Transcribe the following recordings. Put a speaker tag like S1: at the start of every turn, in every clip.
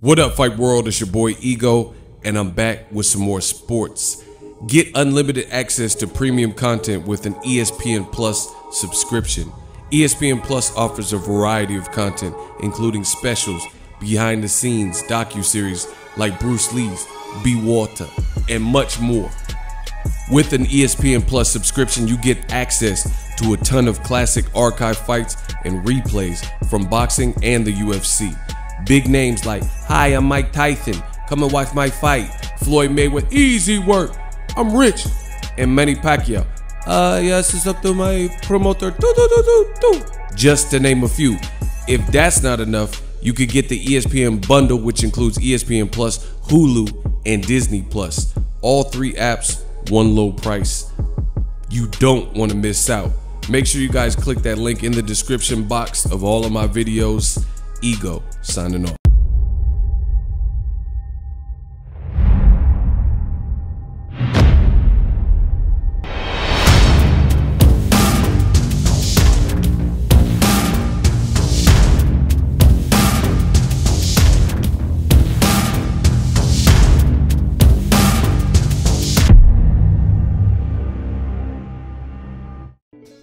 S1: What up, Fight World? It's your boy Ego, and I'm back with some more sports. Get unlimited access to premium content with an ESPN Plus subscription. ESPN Plus offers a variety of content, including specials, behind the scenes, docuseries like Bruce Lee's Be Water, and much more. With an ESPN Plus subscription, you get access to a ton of classic archive fights and replays from boxing and the UFC. Big names like, "Hi, I'm Mike Tyson. Come and watch my fight." Floyd Mayweather, "Easy work. I'm rich." And Manny Pacquiao, "Yes, it's up to my promoter." Just to name a few. If that's not enough, you could get the ESPN bundle, which includes ESPN Plus, Hulu, and Disney Plus. All three apps, one low price. You don't want to miss out. Make sure you guys click that link in the description box of all of my videos. Ego signing off.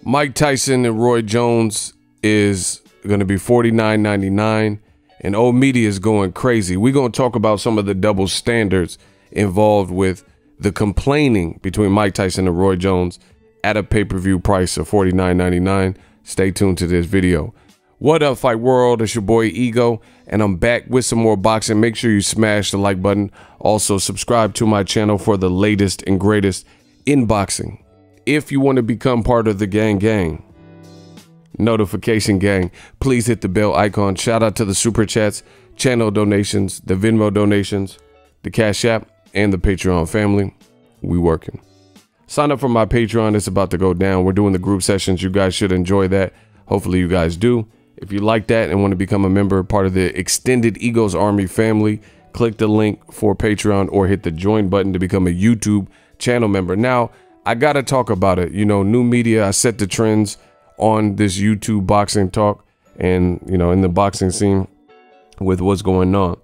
S1: Mike Tyson and Roy Jones is going to be $49.99, and old media is going crazy. We're going to talk about some of the double standards involved with the complaining between Mike Tyson and Roy Jones at a pay-per-view price of $49.99. Stay tuned to this video. What up, Fight World? It's your boy Ego, and I'm back with some more boxing. Make sure you smash the like button. Also, subscribe to my channel for the latest and greatest in boxing. If you want to become part of the gang, notification gang, please hit the bell icon. Shout out to the super chats, channel donations, the Venmo donations, the Cash App, and the Patreon family. We working. Sign up for my Patreon. It's about to go down. We're doing the group sessions. You guys should enjoy that. Hopefully you guys do. If you like that and want to become a member, part of the extended Ego's Army family, click the link for Patreon or hit the join button to become a YouTube channel member. Now, I got to talk about it. You know, new media, I set the trends on this YouTube boxing talk and, you know, in the boxing scene with what's going on.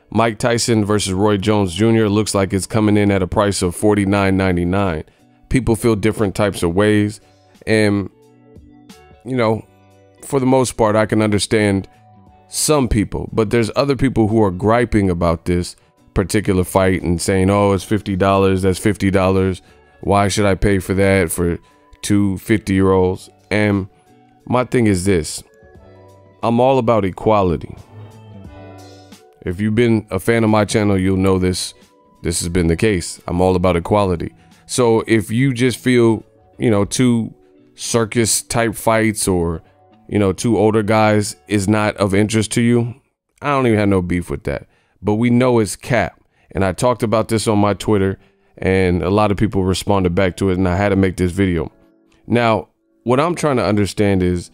S1: Mike Tyson versus Roy Jones Jr. looks like it's coming in at a price of $49.99. People feel different types of ways. And, you know, for the most part, I can understand some people, but there's other people who are griping about this particular fight and saying, oh, it's $50. That's $50. Why should I pay for that for two 50-year-olds? And my thing is this. I'm all about equality. If you've been a fan of my channel, you'll know this. This has been the case. I'm all about equality. So if you just feel, you know, two circus type fights or, you know, two older guys is not of interest to you, I don't even have no beef with that. But we know it's cap. And I talked about this on my Twitter, and a lot of people responded back to it, and I had to make this video. Now, what I'm trying to understand is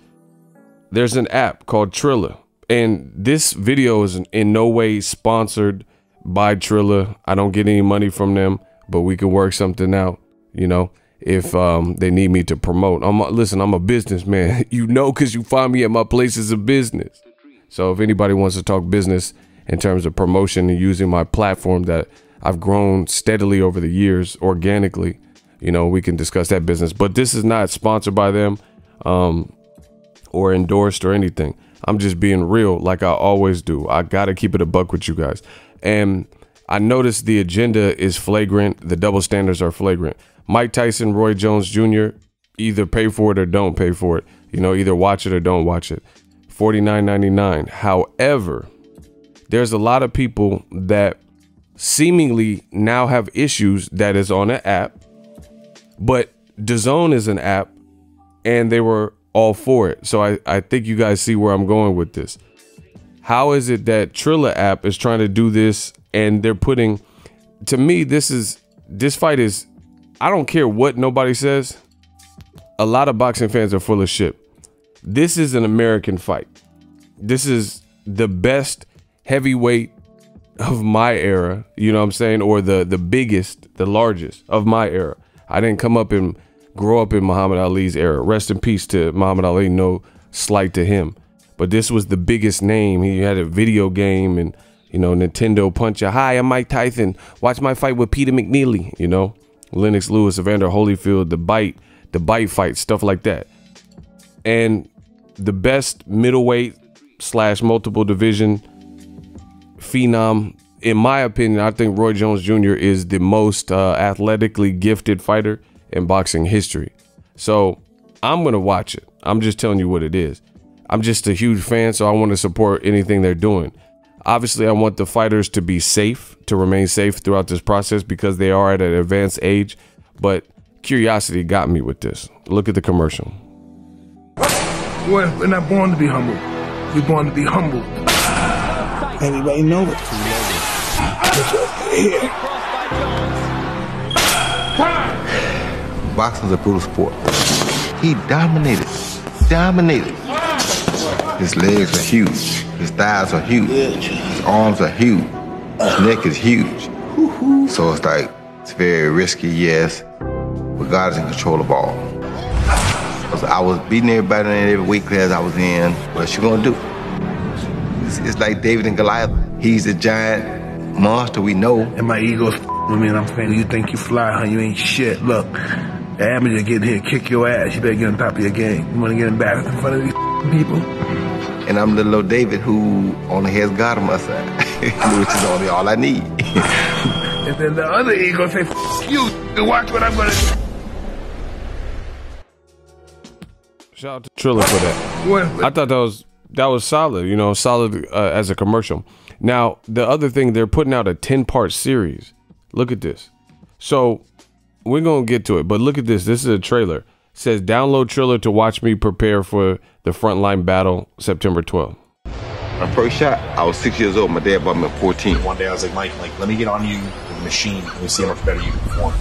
S1: there's an app called Triller, and this video is in no way sponsored by Triller. I don't get any money from them, but we can work something out, you know, if they need me to promote. Listen, I'm a businessman, you know, because you find me at my places of business. So if anybody wants to talk business in terms of promotion and using my platform that I've grown steadily over the years organically, you know, we can discuss that business. But this is not sponsored by them or endorsed or anything. I'm just being real like I always do. I got to keep it a buck with you guys. And I noticed the agenda is flagrant. The double standards are flagrant. Mike Tyson, Roy Jones Jr., either pay for it or don't pay for it. You know, either watch it or don't watch it. $49.99. However, there's a lot of people that seemingly now have issues that is on an app, but DAZN is an app and they were all for it. So I think you guys see where I'm going with this. How is it that Triller app is trying to do this and they're putting, to me, this fight is, I don't care what nobody says. A lot of boxing fans are full of shit. This is an American fight. This is the best heavyweight of my era, you know what I'm saying, or the biggest, the largest of my era. I didn't come up and grow up in Muhammad Ali's era. Rest in peace to Muhammad Ali, no slight to him. But this was the biggest name. He had a video game and you know, Nintendo puncher. Hi, I'm Mike Tyson. Watch my fight with Peter McNeely, you know, Lennox Lewis, Evander Holyfield, the bite fight, stuff like that. And the best middleweight / multiple division phenom, in my opinion, I think Roy Jones Jr. is the most athletically gifted fighter in boxing history. So I'm going to watch it. I'm just telling you what it is. I'm just a huge fan, so I want to support anything they're doing. Obviously, I want the fighters to be safe, to remain safe throughout this process because they are at an advanced age. But curiosity got me with this. Look at the commercial.
S2: We're not born to be humble. We're born to be humble. Everybody know it.
S3: Boxing's a brutal sport. He dominated. His legs are huge. His thighs are huge. His arms are huge. His neck is huge. So it's like, it's very risky, yes, but God is in control of all. I was beating everybody in every weight class I was in. What you gonna do? It's like David and Goliath. He's a giant monster we know.
S2: And my ego's with me, and I'm saying, you think you fly, huh? You ain't shit. Look, the amateur get here, kick your ass. You better get on top of your game. You wanna get embarrassed in front of these people?
S3: And I'm little old David who only has God on my side, which is only all I need.
S2: And then the other ego say, you, watch what I'm gonna do.
S1: Shout out to Triller for that. I thought that was solid, you know, solid as a commercial. Now, the other thing, they're putting out a 10-part series. Look at this. So we're going to get to it, but look at this. This is a trailer. It says, download Triller to watch me prepare for the frontline battle September 12th.
S3: My first shot, I was 6 years old. My dad bought me at 14.
S4: One day I was like, Mike, let me get on you with the machine. Let me see how much better you can perform.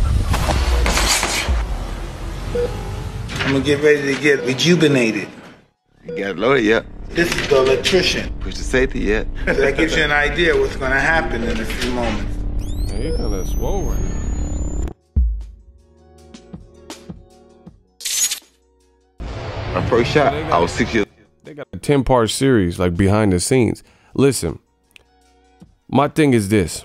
S2: I'm gonna get ready to get rejuvenated.
S3: You got it loaded, yeah.
S2: This is the electrician.
S3: Push the safety, yeah.
S2: So that gives you an idea of what's gonna happen in a few moments.
S1: Man, you're kind of swole right now.
S3: My first shot, I was 6 years old.
S1: They got a 10-part series, like behind the scenes. Listen, my thing is this.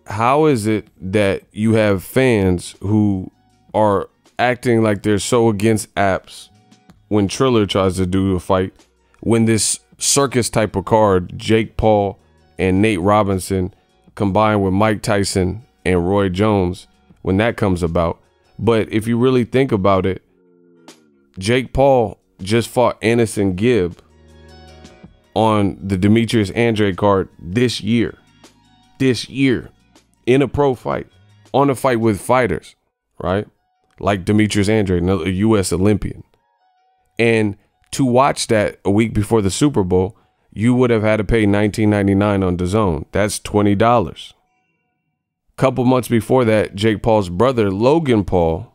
S1: How is it that you have fans who are acting like they're so against apps when Triller tries to do a fight, when this circus type of card, Jake Paul and Nate Robinson combined with Mike Tyson and Roy Jones, when that comes about? But if you really think about it, Jake Paul just fought Anderson Gibb on the Demetrius Andrade card this year, in a pro fight, on a fight with fighters, right? Like Demetrius Andrade, a U.S. Olympian. And to watch that a week before the Super Bowl, you would have had to pay $19.99 on DAZN. That's $20. Couple months before that, Jake Paul's brother, Logan Paul,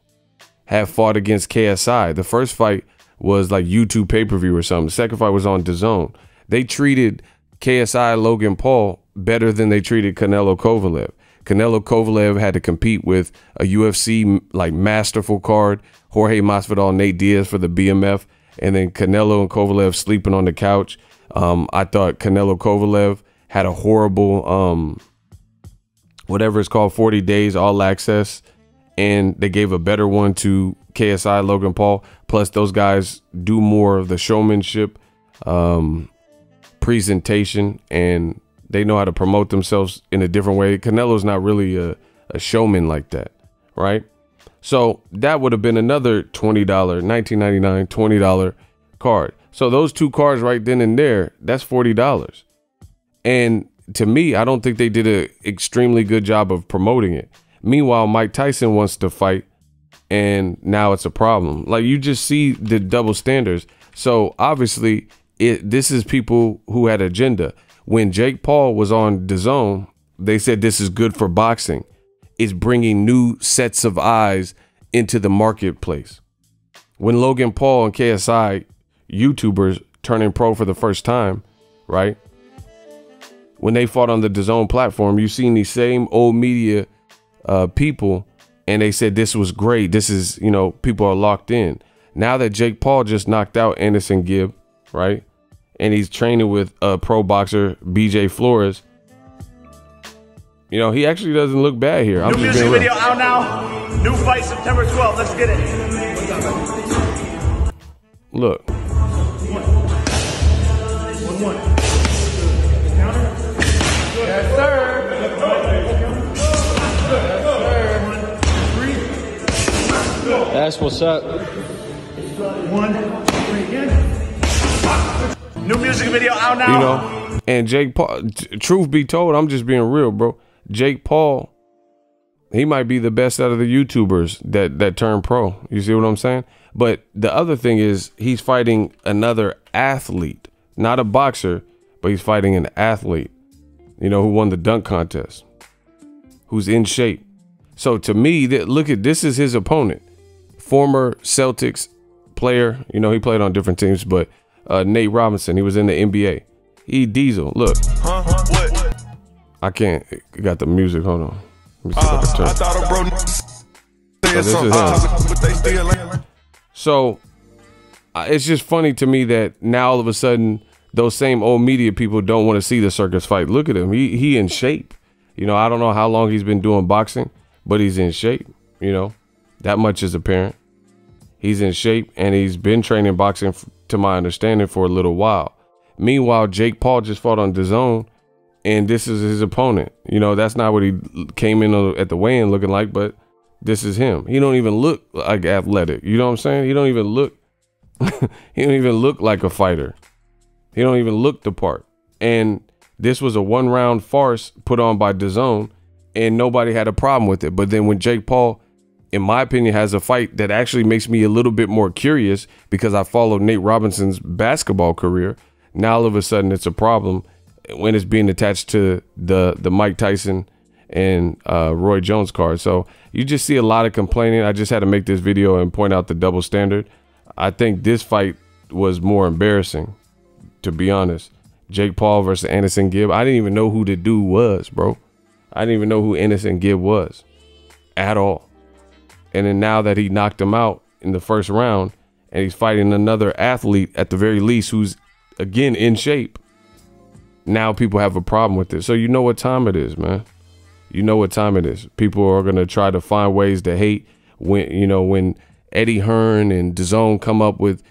S1: had fought against KSI. The first fight was like YouTube pay-per-view or something. The second fight was on DAZN. They treated KSI Logan Paul better than they treated Canelo Kovalev. Canelo Kovalev had to compete with a UFC like masterful card, Jorge Masvidal, Nate Diaz for the BMF, and then Canelo and Kovalev sleeping on the couch. I thought Canelo Kovalev had a horrible, whatever it's called, 40 days all access, and they gave a better one to KSI Logan Paul. Plus, those guys do more of the showmanship, presentation, and they know how to promote themselves in a different way. Canelo's not really a showman like that, right? So that would have been another $20, $19.99, $20 card. So those two cards right then and there, that's $40. And to me, I don't think they did an extremely good job of promoting it. Meanwhile, Mike Tyson wants to fight, and now it's a problem. Like, you just see the double standards. So obviously, this is people who had agenda. When Jake Paul was on DAZN, they said this is good for boxing. It's bringing new sets of eyes into the marketplace. When Logan Paul and KSI, YouTubers turning pro for the first time, right? When they fought on the DAZN platform, you've seen these same old media people, and they said this was great. This is, you know, people are locked in. Now that Jake Paul just knocked out Anderson Gibb, right? And he's training with a pro boxer, BJ Flores. You know, he actually doesn't look bad here. I'm
S5: New
S1: just
S5: music
S1: being
S5: video
S1: real.
S5: out now. New fight September 12th. Let's get it.
S1: Look.
S5: Yes, sir.
S6: That's what's up.
S5: 1, 3 again. New music video out now.
S1: You know, and Jake Paul, truth be told, I'm just being real, bro. Jake Paul, he might be the best out of the YouTubers that turn pro. You see what I'm saying? But the other thing is he's fighting another athlete, not a boxer, but he's fighting an athlete, you know, who won the dunk contest, who's in shape. So to me, look at this is his opponent, former Celtics player. You know, he played on different teams, but Nate Robinson, he was in the NBA. He Diesel. Look,
S5: What?
S1: I can't. Got the music. Hold on. Let me see if I can turn.
S7: I thought a bro
S1: this is him.
S7: but they still ain't.
S1: So it's just funny to me that now all of a sudden those same old media people don't want to see the circus fight. Look at him. He in shape. You know, I don't know how long he's been doing boxing, but he's in shape. You know, that much is apparent. He's in shape and he's been training boxing, to my understanding, for a little while. Meanwhile, Jake Paul just fought on DAZN, and this is his opponent. You know, that's not what he came in at the weigh-in looking like, but this is him. He don't even look like athletic. You know what I'm saying? He don't even look he don't even look like a fighter. He don't even look the part. And this was a one-round farce put on by DAZN, and nobody had a problem with it. But then when Jake Paul, in my opinion, has a fight that actually makes me a little bit more curious because I followed Nate Robinson's basketball career, now all of a sudden it's a problem when it's being attached to the Mike Tyson and Roy Jones card. So you just see a lot of complaining. I just had to make this video and point out the double standard. I think this fight was more embarrassing, to be honest. Jake Paul versus Anderson Gibb. I didn't even know who the dude was, bro. I didn't even know who Anderson Gibb was at all. And then now that he knocked him out in the first round and he's fighting another athlete at the very least who's, again, in shape, now people have a problem with it. So you know what time it is, man. You know what time it is. People are going to try to find ways to hate when, you know, when Eddie Hearn and DAZN come up with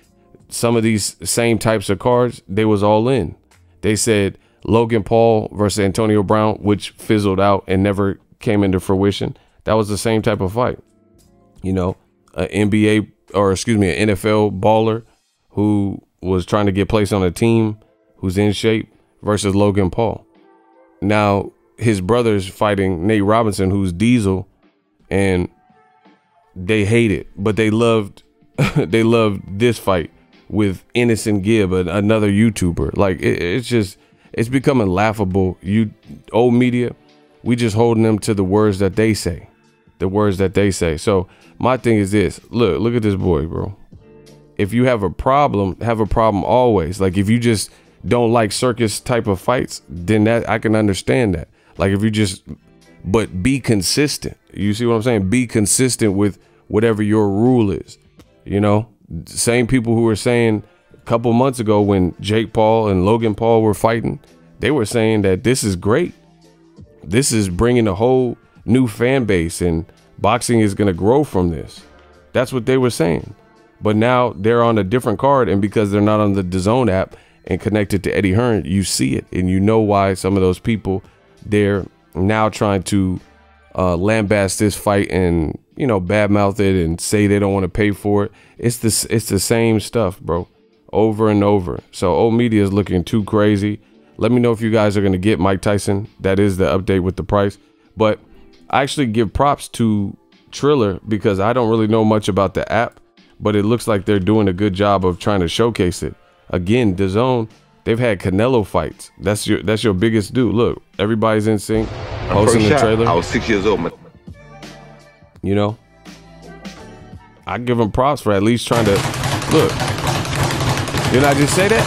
S1: some of these same types of cards, they was all in. They said Logan Paul versus Antonio Brown, which fizzled out and never came into fruition. That was the same type of fight. You know, an NBA, or excuse me, an NFL baller who was trying to get placed on a team, who's in shape, versus Logan Paul. Now his brother's fighting Nate Robinson, who's Diesel, and they hate it, but they loved they loved this fight with Innocent Gibb, another YouTuber. Like it's becoming laughable. You old media, we just holding them to the words that they say, the words that they say. So my thing is this: look at this boy, bro. If you have a problem always. Like if you just don't like circus type of fights, then that I can understand that. Like if you just, but be consistent. You see what I'm saying? Be consistent with whatever your rule is. You know, same people who were saying a couple months ago when Jake Paul and Logan Paul were fighting, they were saying that this is great. This is bringing a whole new fan base and boxing is going to grow from this. That's what they were saying. But now they're on a different card, and because they're not on the DAZN app and connected to Eddie Hearn, you see it, and you know why some of those people, they're now trying to lambast this fight and, you know, badmouth it and say they don't want to pay for it. It's the same stuff, bro, over and over. So old media is looking too crazy. Let me know if you guys are going to get Mike Tyson. That is the update with the price. But I actually give props to Triller because I don't really know much about the app, but it looks like they're doing a good job of trying to showcase it. Again, DAZN, they've had Canelo fights. That's your biggest dude. Look, everybody's in sync, posting the trailer.
S3: I was 6 years old, man.
S1: You know, I give them props for at least trying to look. Didn't I just say that?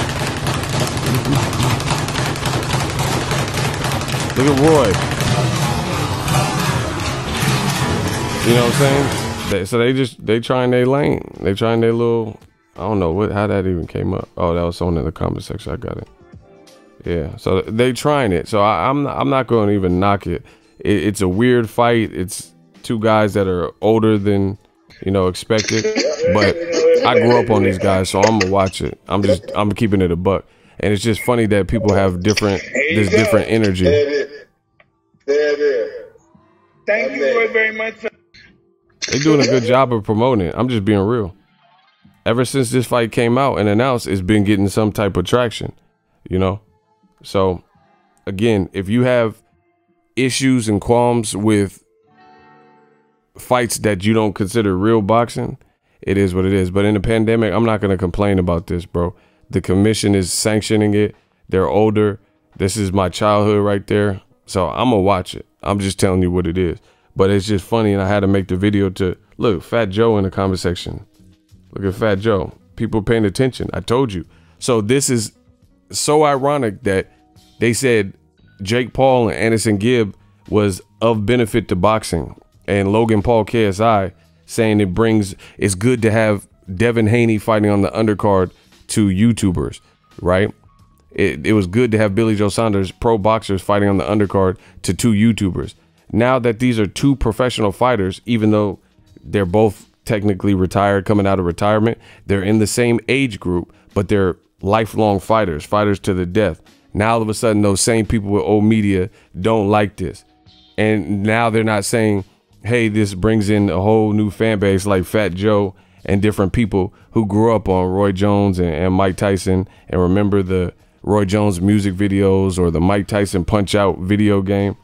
S1: Look at Roy. You know what I'm saying? So they trying their lane. They trying their little. I don't know how that even came up. Oh, that was someone in the comment section. I got it. Yeah. So they trying it. So I'm not going to even knock it. It's a weird fight. It's two guys that are older than, you know, expected. But I grew up on these guys, so I'm gonna watch it. I'm keeping it a buck. And it's just funny that people have different energy.
S5: Thank you very much.
S1: They're doing a good job of promoting it. I'm just being real. Ever since this fight came out and announced, it's been getting some type of traction, you know? So, again, if you have issues and qualms with fights that you don't consider real boxing, it is what it is. But in the pandemic, I'm not going to complain about this, bro. The commission is sanctioning it. They're older. This is my childhood right there. So I'm going to watch it. I'm just telling you what it is. But it's just funny, and I had to make the video to, look, Fat Joe in the comment section. Look at Fat Joe. People paying attention. I told you. So this is so ironic that they said Jake Paul and Anderson Gibb was of benefit to boxing. And Logan Paul KSI saying it's good to have Devin Haney fighting on the undercard to YouTubers, right? It was good to have Billy Joe Saunders, pro boxers, fighting on the undercard to 2 YouTubers. Now that these are 2 professional fighters, even though they're both technically retired, coming out of retirement, they're in the same age group, but they're lifelong fighters to the death. Now all of a sudden those same people with old media don't like this. And now they're not saying, hey, this brings in a whole new fan base like Fat Joe and different people who grew up on Roy Jones and Mike Tyson and remember the Roy Jones music videos or the Mike Tyson Punch Out video game.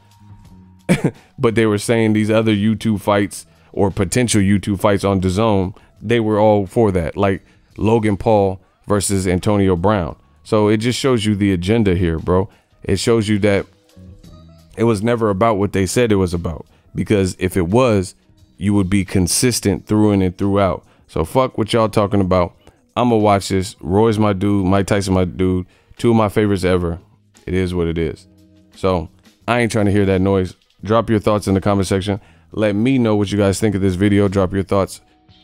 S1: But they were saying these other YouTube fights or potential YouTube fights on DAZN, they were all for that, like Logan Paul versus Antonio Brown. So it just shows you the agenda here, bro. It shows you that it was never about what they said it was about. Because if it was, you would be consistent through and throughout. So fuck what y'all talking about. I'm gonna watch this. Roy's my dude. Mike Tyson my dude. 2 of my favorites ever. It is what it is. So I ain't trying to hear that noise. Drop your thoughts in the comment section. Let me know what you guys think of this video. Drop your thoughts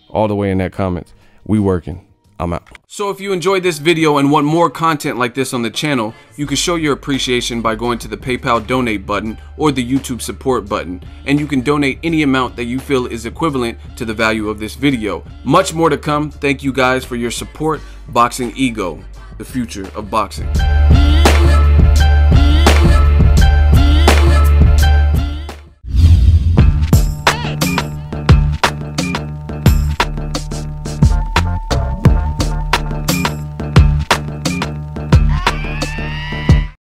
S1: all the way in that comments. We working. I'm out. So if you enjoyed this video and want more content like this on the channel, you can show your appreciation by going to the PayPal donate button or the YouTube support button, and you can donate any amount that you feel is equivalent to the value of this video. Much more to come. Thank you guys for your support. Boxingego, the future of boxing.